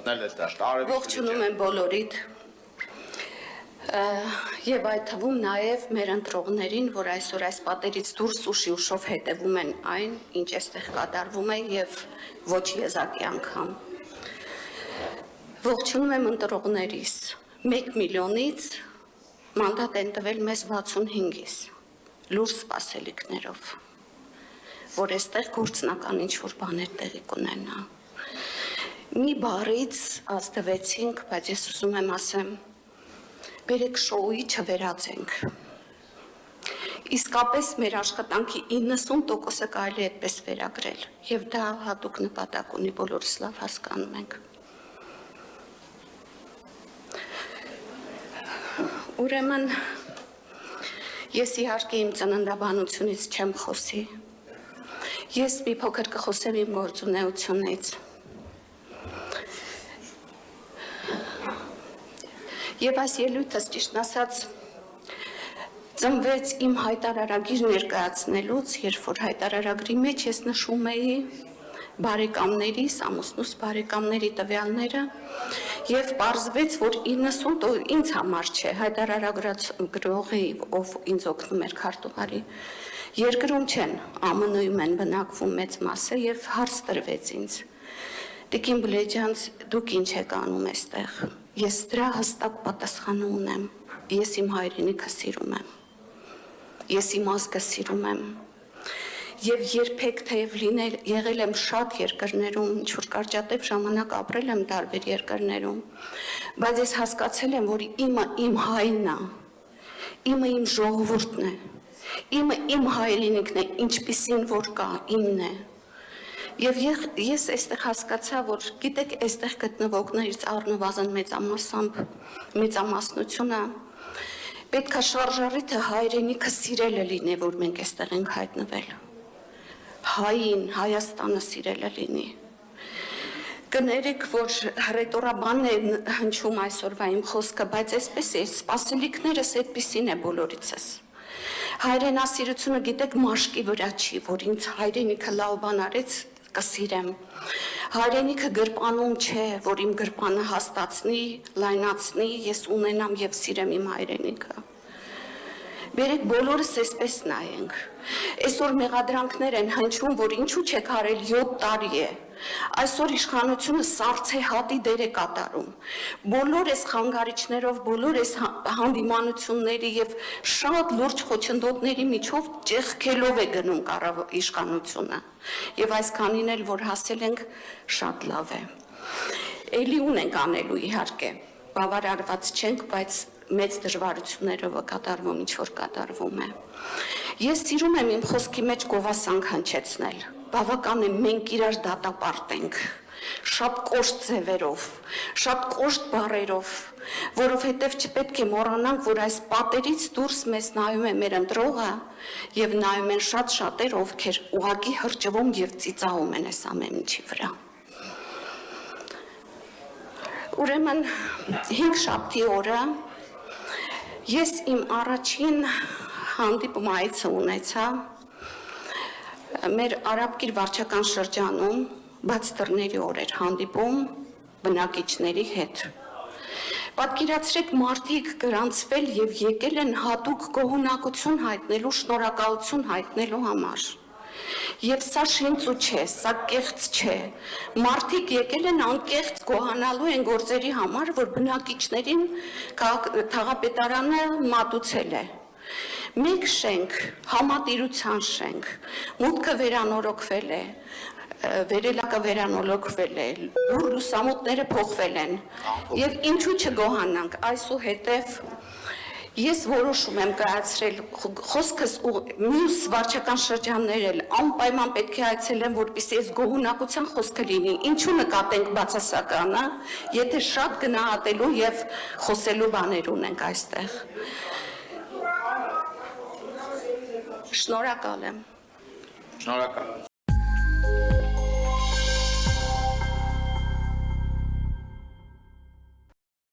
մտնել այդտեղ, արևի։ Ողջունում եմ բոլորիդ։ Եվ այդ թվում նաև մեր ընտրողներին, որ այսօր այս պատերից դուրս ուշի ուշով հետևում են այն, ինչ այստեղ կատարվում է եւ ոչ եզակի անգամ։ Ողջունում եմ ընտրողներիս։ 1 միլիոնից մանդատ են տվել մեզ 65-ից, լուրջ սպասելիքներով, որ այստեղ գործնական ինչ-որ բաներ տեղի կունենա։ Մի բառից ազդվեցինք, բայց ես ուզում եմ ասեմ, բերեք շոուի չվերածենք։ Իսկապես մեր աշխատանքի 90%-ը կարելի է այդպես վերագրել, եւ դա հատուկ նպատակ ունի, բոլորս լավ հասկանում ենք։ Ուրեմն ես իհարկե իմ ծննդաբանությունից չեմ խոսի։ Ես մի փոքր կխոսեմ իմ գործունեությունից։ Եվ այս ելույթս ճիշտ ասած ծնվեց իմ հայտարարագիր ներկայացնելուց, երբ որ հայտարարագրի մեջ ես նշում էի բարեկամներիս, ամուսնուս բարեկամների տվյալները, եւ պարզվեց, որ 90% ինձ համար չէ, հայտարարագրողի, ով ինձ օգնում էր քարտուղարի, երկրում չեն, ԱՄՆ-ում են բնակվում մեծ մասը եւ հարց տրվեց ինձ։ Տիկին Բլեջանց, դուք ինչ եք անում այստեղ։ Ես դրա հստակ պատասխանը ունեմ, ես իմ հայրենիքը սիրում եմ, ես իմ ազգը սիրում եմ, և երբեք թեև եղել եմ շատ երկրներում, ինչ-որ կարճատև ժամանակ ապրել եմ տարբեր երկրներում, բայց ես հասկացել եմ, որ իմը իմ հայրն է, իմը իմ ժողովուրդն է, իմը իմ հայրենիքն է, ինչպիսին որ կա, իմն է։ Եվ ես այստեղ հասկացա, որ գիտեք այստեղ գտնվողներից առնվազն մեծամասնությունը պետք է շարժառիթը հայրենիքը սիրելը լինի, որ մենք այստեղ ենք հայտնվել։ Հային, Հայաստանը սիրելը լինի։ Կներեք, որ հռետորաբանն է հնչում այսօրվա իմ խոսքը, բայց այսպես է, սպասելիքներս այդպիսին է բոլորիցս։ Հայրենասիրությունը գիտեք մաշկի վրա չի, որ ինձ հայրենիքը լավ բան արեց, կսիրեմ։ Հայրենիքը գրպանում չէ, որ իմ գրպանը հաստացնի, լայնացնի, ես ունենամ եւ սիրեմ իմ հայրենիքը։ Բերեք բոլորս այսպես նայենք։ Այսօր մեղադրանքներ են հնչում, որ ինչու չեք արել 7 տարի է։ Այսօր իշխանությունը սառցե հատի դեր է կատարում։ Բոլոր այս խանգարիչներով, բոլոր այս հանդիմանությունների եւ շատ լուրջ խոչընդոտների միջով ճեղքելով է գնում իշխանությունը։ Եվ այսքանին էլ որ հասել ենք, շատ լավ է։ Էլի ունենք անելու իհարկե, բավարարված չենք, բայց մեծ դժվարություններով կատարվում, ինչ որ կատարվում է։ Ես սիրում եմ իմ խոսքի մեջ գովասանք հնչեցնել։ Բավական է մենք իրար դատապարտենք, շատ կոշտ ձևերով, շատ կոշտ բառերով, որովհետև չպետք է մոռանանք, որ այս պատերից դուրս մեզ նայում է մեր ընտրողը եւ նայում են շատ շատեր, ովքեր ուղղակի հրճվում եւ ծիծաղում են այս ամեն ինչի վրա։ Ուրեմն 5 շաբթի օրը ես իմ առաջին հանդիպումայցը ունեցա մեր Արաբկիր վարչական շրջանում բաց դռների օրեր հանդիպում բնակիչների հետ։ Պատկերացրեք մարդիկ գրանցվել եւ եկել են հատուկ գոհունակություն հայտնելու, շնորհակալություն հայտնելու համար։ Եվ սա շինծու չէ, սա կեղծ չէ։ Մարդիկ եկել են անկեղծ գոհանալու են գործերի համար, որ բնակիչներին քաղաքապետարանը մատուցել է։ Մեկ շենք, համատիրության շենք, մուտքը վերանորոգվել է, վերելակը վերանորոգվել է, լուսամուտները փոխվել են։ Եվ ինչու չգոհանանք, այսուհետև ես որոշում եմ կայացրել խոսքս ու մյուս վարչական շրջաններ էլ անպայման պետք է այցելեմ, որպեսզի այս գոհունակության խոսքը լինի, ինչու նկատենք բացասականը, եթե շատ գնահատելու եւ խոսելու բաներ ունենք այստեղ։ Շնորհակալ եմ։ Շնորհակալ։